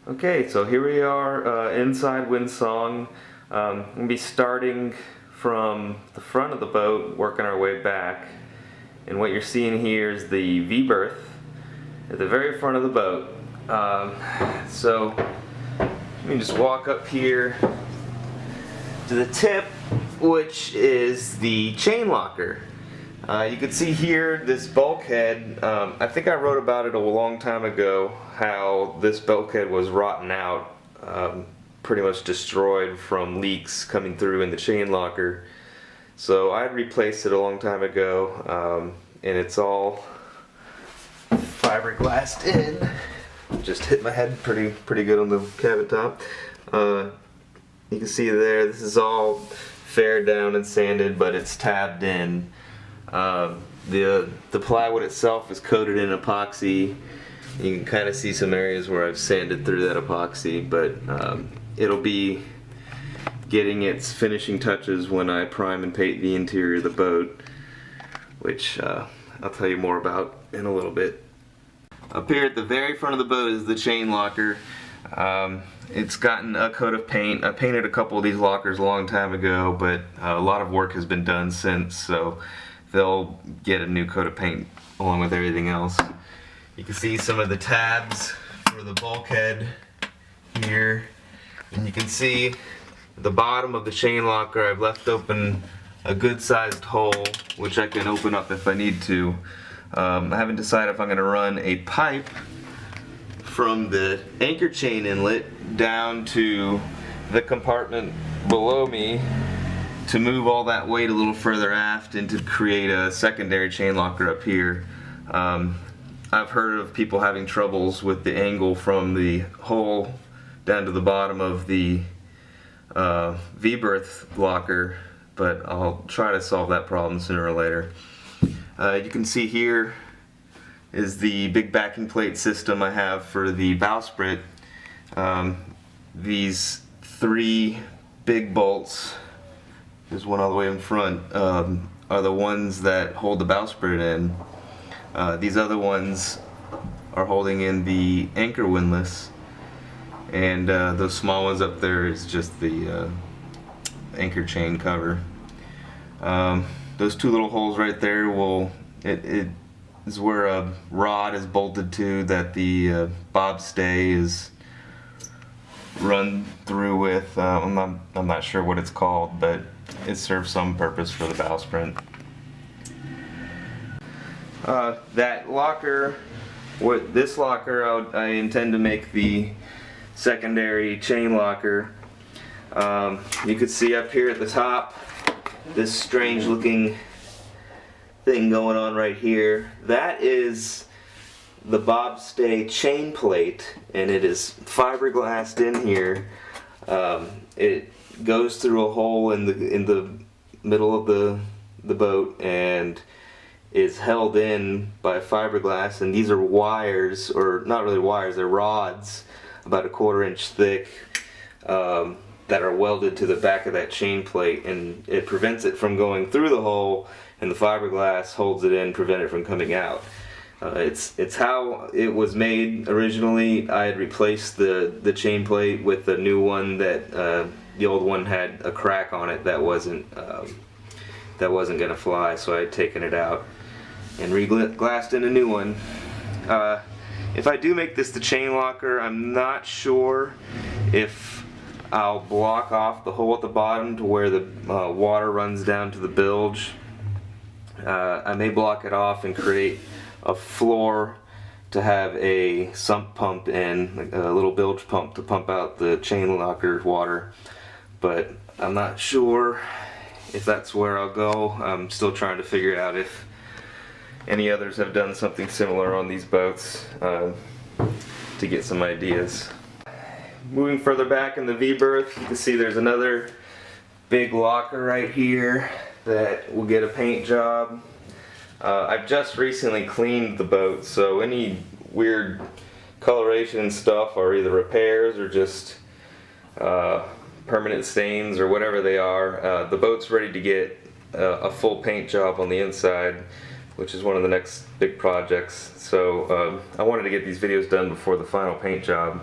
Okay, so here we are inside Windsong. We're going to be starting from the front of the boat, working our way back. And what you're seeing here is the V-berth at the very front of the boat. So let me just walk up here to the tip, which is the chain locker. You can see here this bulkhead. I think I wrote about it a long time ago, how this bulkhead was rotten out, pretty much destroyed from leaks coming through in the chain locker. So I replaced it a long time ago, and it's all fiberglassed in. Just hit my head pretty good on the cabin top. You can see there, this is all faired down and sanded, but it's tabbed in. The plywood itself is coated in epoxy. You can kind of see some areas where I've sanded through that epoxy, but it'll be getting its finishing touches when I prime and paint the interior of the boat, which I'll tell you more about in a little bit. Up here at the very front of the boat is the chain locker. It's gotten a coat of paint. I painted a couple of these lockers a long time ago, but a lot of work has been done since, so they'll get a new coat of paint along with everything else. You can see some of the tabs for the bulkhead here, and you can see at the bottom of the chain locker I've left open a good sized hole, which I can open up if I need to. I haven't decided if I'm going to run a pipe from the anchor chain inlet down to the compartment below me to move all that weight a little further aft and to create a secondary chain locker up here. I've heard of people having troubles with the angle from the hole down to the bottom of the V-berth locker, but I'll try to solve that problem sooner or later. You can see here is the big backing plate system I have for the bowsprit. These three big bolts, there's one all the way in front, are the ones that hold the bowsprit in. These other ones are holding in the anchor windlass, and those small ones up there is just the anchor chain cover. Those two little holes right there it is where a rod is bolted to that the bob stay is run through with. I'm not sure what it's called, but it serves some purpose for the bowsprit. That locker, this locker, I intend to make the secondary chain locker. You could see up here at the top this strange looking thing going on right here. That is the bob stay chain plate, and it is fiberglassed in here. It goes through a hole in the middle of the boat and is held in by fiberglass, and these are wires, or not really wires, they're rods about 1/4 inch thick, that are welded to the back of that chain plate, and it prevents it from going through the hole, and the fiberglass holds it in, prevent it from coming out. It's how it was made originally. I had replaced the chain plate with a new one that the old one had a crack on it that wasn't gonna fly, so I had taken it out and re-glassed in a new one. If I do make this the chain locker, I'm not sure if I'll block off the hole at the bottom to where the water runs down to the bilge. I may block it off and create a floor to have a sump pump in, like a little bilge pump to pump out the chain locker water, but I'm not sure if that's where I'll go. I'm still trying to figure out if any others have done something similar on these boats, to get some ideas. Moving further back in the V-berth, you can see there's another big locker right here that will get a paint job. I've just recently cleaned the boat, so any weird coloration stuff are either repairs or just permanent stains or whatever they are. The boat's ready to get a full paint job on the inside, which is one of the next big projects. So I wanted to get these videos done before the final paint job.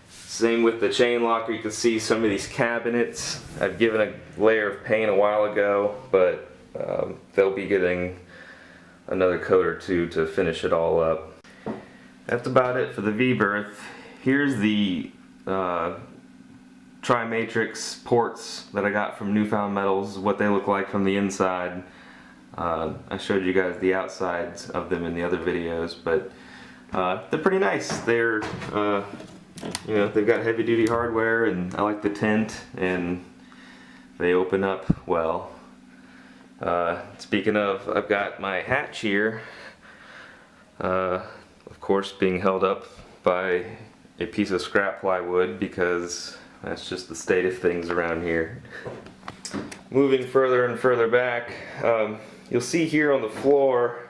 Same with the chain locker. You can see some of these cabinets. I've given a layer of paint a while ago, but they'll be getting another coat or two to finish it all up. That's about it for the V-berth. Here's the Tri-Matrix ports that I got from Newfound Metals, what they look like from the inside. I showed you guys the outsides of them in the other videos, but they're pretty nice. They're, you know, they've got heavy duty hardware, and I like the tint, and they open up well. Speaking of, I've got my hatch here, of course being held up by a piece of scrap plywood because that's just the state of things around here. Moving further and further back, you'll see here on the floor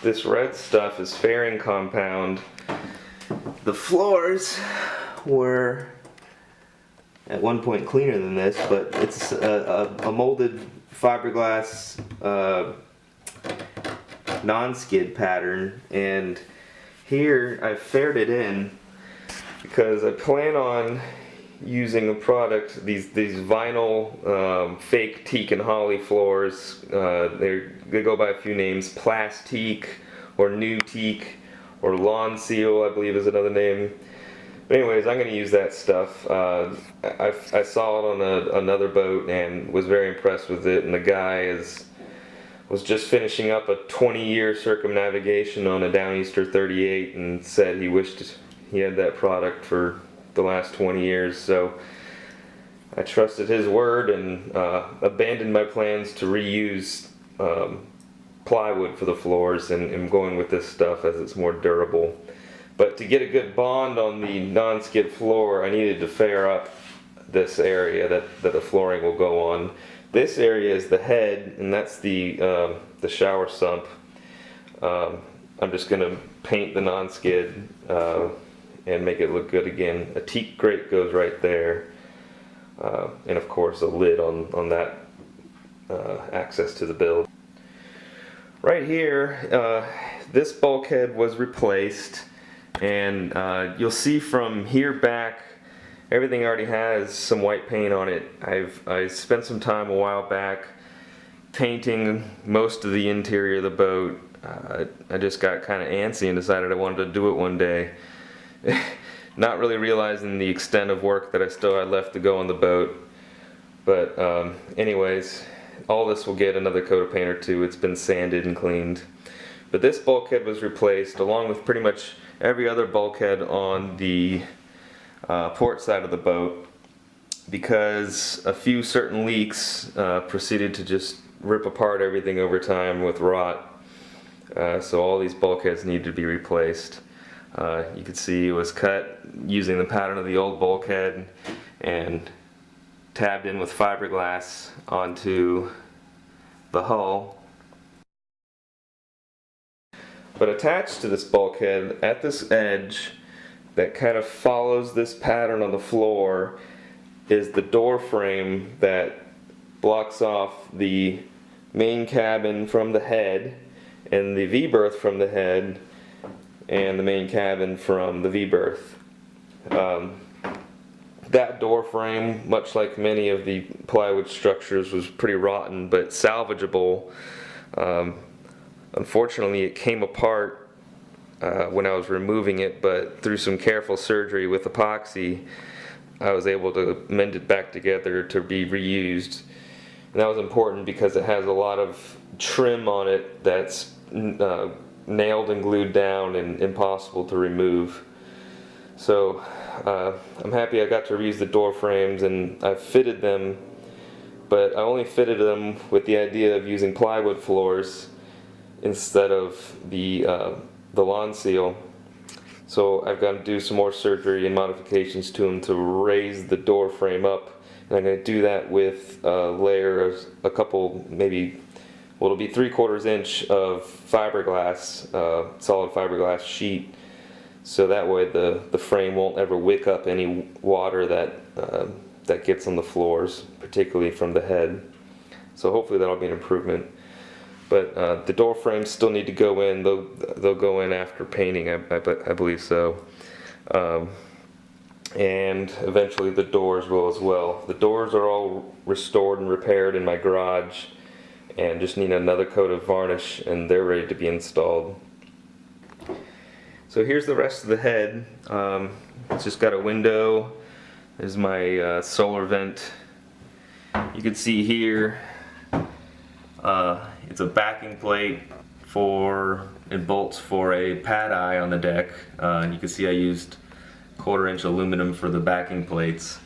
this red stuff is fairing compound. The floors were at one point cleaner than this, but it's a molded fiberglass non-skid pattern, and here I've faired it in because I plan on using a product, these vinyl fake teak and holly floors. They go by a few names: Plastique or New Teak or Lawn Seal, I believe is another name. But anyways, I'm going to use that stuff. I saw it on another boat and was very impressed with it, and the guy was just finishing up a 20-year circumnavigation on a Downeaster 38 and said he wished he had that product for the last 20 years. So I trusted his word and abandoned my plans to reuse plywood for the floors, and am going with this stuff as it's more durable. But to get a good bond on the non-skid floor, I needed to fair up this area that the flooring will go on. This area is the head, and that's the shower sump. I'm just going to paint the non-skid and make it look good again. A teak grate goes right there, and of course a lid on that access to the build. Right here, this bulkhead was replaced, and you'll see from here back everything already has some white paint on it. I spent some time a while back painting most of the interior of the boat. I just got kind of antsy and decided I wanted to do it one day. Not really realizing the extent of work that I still had left to go on the boat. But anyways, all this will get another coat of paint or two. It's been sanded and cleaned. But this bulkhead was replaced along with pretty much every other bulkhead on the port side of the boat, because a few certain leaks proceeded to just rip apart everything over time with rot. So all these bulkheads need to be replaced. You can see it was cut using the pattern of the old bulkhead and tabbed in with fiberglass onto the hull. But attached to this bulkhead at this edge that kind of follows this pattern on the floor is the door frame that blocks off the main cabin from the head, and the V-berth from the head, and the main cabin from the V-berth. That door frame, much like many of the plywood structures, was pretty rotten but salvageable. Unfortunately, it came apart when I was removing it, but through some careful surgery with epoxy, I was able to mend it back together to be reused. And that was important because it has a lot of trim on it that's nailed and glued down and impossible to remove. So I'm happy I got to reuse the door frames, and I fitted them, but I only fitted them with the idea of using plywood floors instead of the lawn seal. So I've got to do some more surgery and modifications to them to raise the door frame up, and I'm going to do that with a layer of a couple, maybe, well, it'll be 3/4 inch of fiberglass, solid fiberglass sheet, so that way the frame won't ever wick up any water that gets on the floors, particularly from the head. So hopefully that'll be an improvement. But the door frames still need to go in. They'll go in after painting, I believe so. And eventually the doors will as well. The doors are all restored and repaired in my garage and just need another coat of varnish and they're ready to be installed. So here's the rest of the head. It's just got a window. There's my solar vent. You can see here it's a backing plate it bolts for a pad eye on the deck. And you can see I used 1/4-inch aluminum for the backing plates.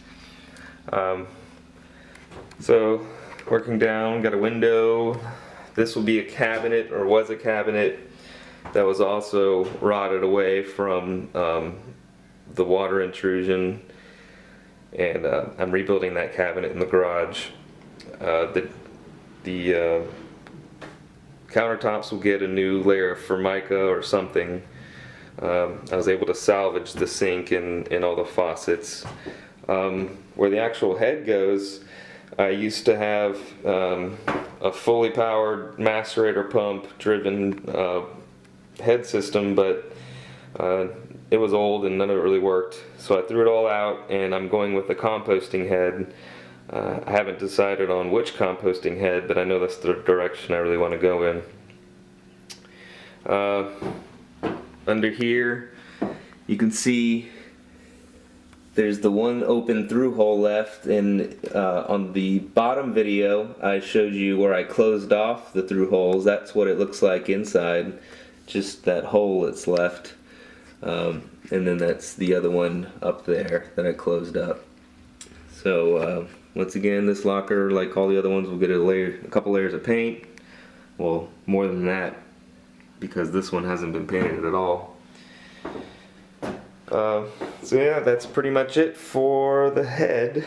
So working down, got a window. This will be a cabinet, or was a cabinet, that was also rotted away from the water intrusion, and I'm rebuilding that cabinet in the garage. The countertops will get a new layer of Formica or something. I was able to salvage the sink and all the faucets. Where the actual head goes, I used to have a fully powered macerator pump driven head system, but it was old and none of it really worked. So I threw it all out and I'm going with the composting head. I haven't decided on which composting head, but I know that's the direction I really want to go in. Under here you can see there's the one open through hole left, and on the bottom video I showed you where I closed off the through holes. That's what it looks like inside, just that hole that's left, and then that's the other one up there that I closed up. So once again, this locker, like all the other ones, will get a couple layers of paint. Well, more than that, because this one hasn't been painted at all. So yeah, that's pretty much it for the head,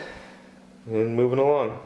and moving along.